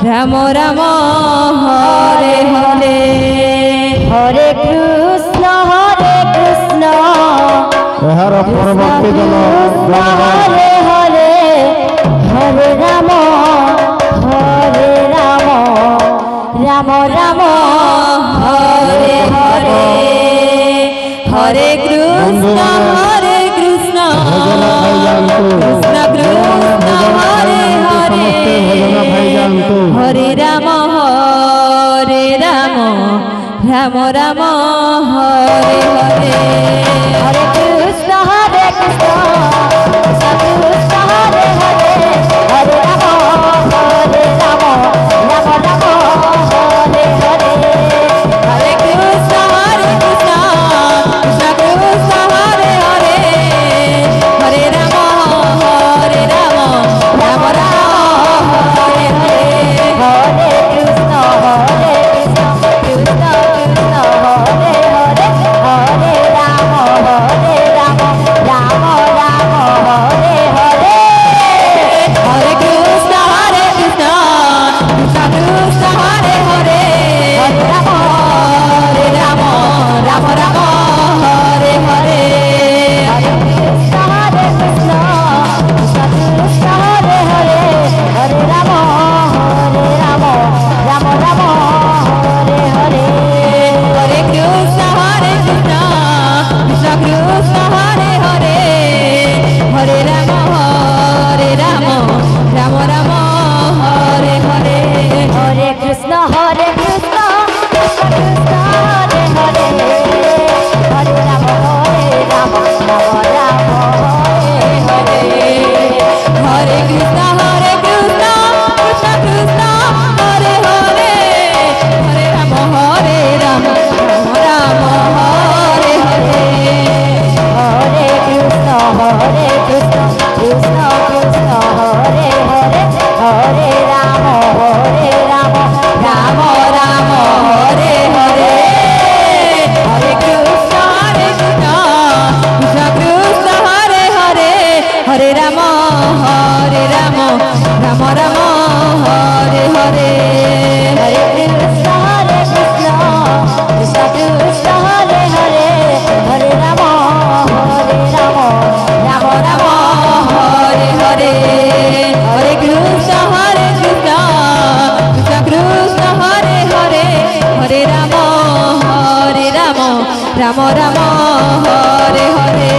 রাম রাম হরে হরে হরে কৃষ্ণ এହାର পরবর্তী দল হরে হরে হরে রাম রাম রাম হরে হরে হরে কৃষ্ণ কৃষ্ণ কৃষ্ণ হরে হরে হরে রাম রাম রাম হরে হরে হরে কৃষ্ণ কৃষ্ণ কৃষ্ণ হরে হরে হরে রাম রাম রাম হরে হরে হরে কৃষ্ণ কৃষ্ণ কৃষ্ণ হরে হরে হরে রাম রাম রাম হরে হরে হরে কৃষ্ণ কৃষ্ণ কৃষ্ণ হরে হরে হরে রাম রাম রাম হরে হরে হরে কৃষ্ণ কৃষ্ণ কৃষ্ণ হরে হরে হরে রাম হরে রাম রাম রাম হরে হরে হরে কৃষ্ণ কৃষ্ণ কৃষ্ণ হরে হরে হরে রাম রাম রাম হরে হরে হরে কৃষ্ণ কৃষ্ণ কৃষ্ণ হরে হরে হরে রাম রাম রাম হরে হরে হরে কৃষ্ণ কৃষ্ণ কৃষ্ণ হরে হরে হরে রাম রাম রাম হরে হরে হরে কৃষ্ণ কৃষ্ণ কৃষ্ণ হরে হরে হরে রাম রাম হরে হরে হরে কৃষ্ণ কৃষ্ণ কৃষ্ণ হরে হরে হরে রাম রাম রাম রাম হরে হরে হরে কৃষ্ণ কৃষ্ণ কৃষ্ণ হরে হরে হরে রাম রাম রাম হরে হরে হরে কৃষ্ণ কৃষ্ণ কৃষ্ণ হরে হরে হরে রাম রাম রাম হরে হরে হরে কৃষ্ণ কৃষ্ণ কৃষ্ণ হরে হরে হরে রাম রাম রাম হরে হরে